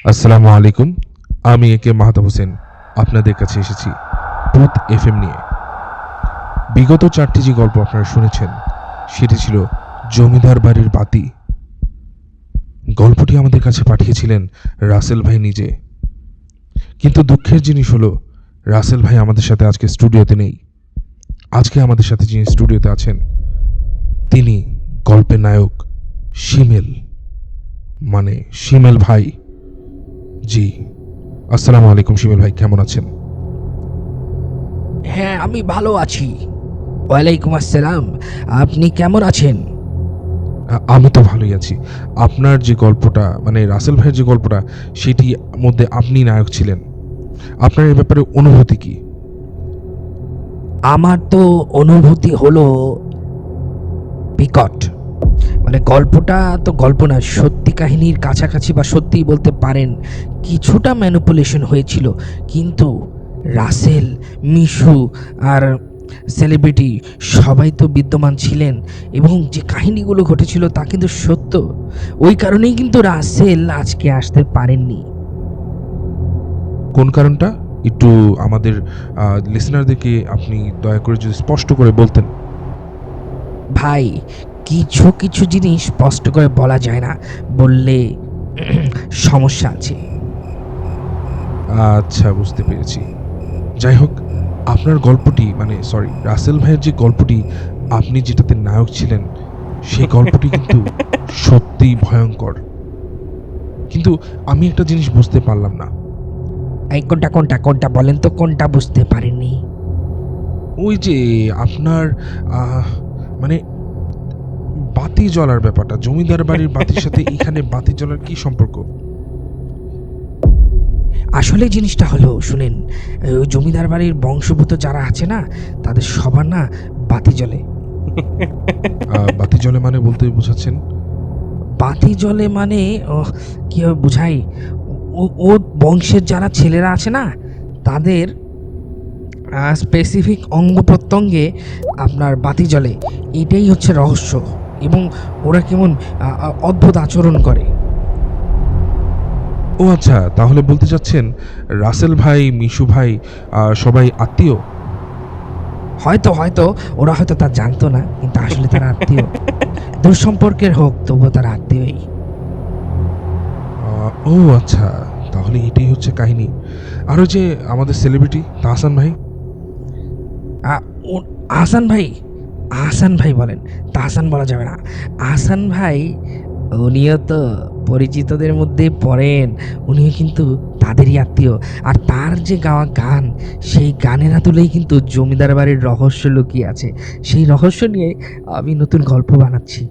আসসালামু আলাইকুম। আমি একে মাহতাব হোসেন আপনাদের কাছে এসেছি ভূত এফএম নিয়ে। বিগত 4টি যে গল্প আপনারা শুনেছেন সেটি ছিল জমিদার বাড়ির বাতি। গল্পটি আমাদের কাছে পাঠিয়েছিলেন রাসেল ভাই নিজে। কিন্তু দুঃখের জিনিস হলো রাসেল ভাই আমাদের সাথে আজকে স্টুডিওতে নেই। আজকে আমাদের সাথে যিনি স্টুডিওতে আছেন তিনি গল্পের নায়ক শিমেল ভাই। জি, আসসালামু আলাইকুম শিমেল ভাই, কেমন আছেন? হ্যাঁ, আমি ভালো আছি। ওয়ালাইকুম আসসালাম। আপনি কেমন আছেন? আমি তো ভালোই আছি। আপনার যে গল্পটা রাসেল ভাইয়ের যে গল্পটা সেটির মধ্যে আপনি নায়ক ছিলেন। আপনার এ ব্যাপারে অনুভূতি কি? আমার তো অনুভূতি হলো বিকট। গল্পটা তো গল্প না, সত্যি কাহিনীর কাছাকাছি বা সত্যিই বলতে পারেন কিছুটা ম্যানিপুলেশন হয়েছিল। কিন্তু রাসেল, মিশু আর সেলিব্রিটি সবাই তো বিদ্যমান ছিলেন এবং যে কাহিনীগুলো ঘটেছিল তা কিন্তু সত্য। ওই কারণেই কিন্তু রাসেল আজকে আসতে পারেননি। কোন কারণটা একটু আমাদের লিসেনারদেরকে আপনি দয়া করে যদি স্পষ্ট করে বলতেন। ভাই, কিছু কিছু জিনিস স্পষ্ট করে বলা যায় না, বললে সমস্যা আছে। আচ্ছা, বুঝতে পেরেছি। যাই হোক, আপনার গল্পটি রাসেল ভাইয়ের যে গল্পটি আপনি যেটাতে নায়ক ছিলেন সেই গল্পটি কিন্তু সত্যিই ভয়ঙ্কর। কিন্তু আমি একটা জিনিস বুঝতে পারলাম না। এই কোনটা কোনটা কোনটা বলেন তো, কোনটা বুঝতে পারেননি? ওই যে আপনার আহ, মানে বাতি জ্বলার ব্যাপারটা, জমিদার বাড়ির বাতির সাথে এখানে বাতি জ্বলার কি সম্পর্ক? আসলে জিনিসটা হলো শুনেন, ওই জমিদার বাড়ির বংশভূত যারা আছে না, তাদের সবার না বাতি জ্বলে। বাতি জ্বলে মানে বলতে বোঝাচ্ছেন? বাতি জ্বলে মানে কীভাবে বুঝাই, ও বংশের যারা ছেলেরা আছে না, তাদের স্পেসিফিক অঙ্গ প্রত্যঙ্গে আপনার বাতি জ্বলে। এটাই হচ্ছে রহস্য। এবং ওরা কেমন অদ্ভুত আচরণ করে। ও আচ্ছা, তাহলে বলতে চাচ্ছেন রাসেল ভাই, মিশু ভাই সবাই আত্মীয়? হয়তো হয়তো ওরা হয়তো তা জানতো না, কিন্তু আসলে তারা আত্মীয়। দুঃসম্পর্কের হোক, তবুও তারা আত্মীয়ই। ও আচ্ছা, তাহলে এটাই হচ্ছে কাহিনী। আর ওই যে আমাদের সেলিব্রিটি তাহসান ভাই। আ- আহসান ভাই, আহসান ভাই বলেন, তাহসান বলা যাবে না। আহসান ভাই, উনিও তো পরিচিতদের মধ্যে পড়েন। উনিও কিন্তু তাদেরই আত্মীয়। আর তার যে গাওয়া গান, সেই গানের আতুলেই কিন্তু জমিদার বাড়ির রহস্য লুকিয়ে আছে। সেই রহস্য নিয়ে আমি নতুন গল্প বানাচ্ছি।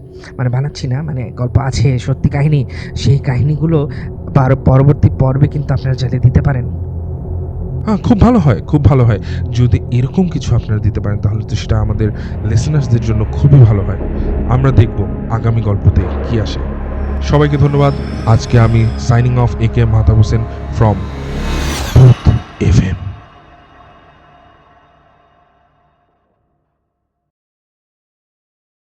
বানাচ্ছি না, গল্প আছে, সত্যি কাহিনী। সেই কাহিনীগুলো পরবর্তী পর্বে কিন্তু আপনারা চাইলে দিতে পারেন। হ্যাঁ, খুব ভালো হয়, খুব ভালো হয়। যদি এরকম কিছু আপনারা দিতে পারেন তাহলে তো সেটা আমাদের লিসেনার্সদের জন্য খুবই ভালো হয়। আমরা দেখব আগামী গল্পতে কি আসে। সবাইকে ধন্যবাদ। আজকে আমি সাইনিং অফ একে মাহতাব হোসেন ফ্রম ভূত এফএম।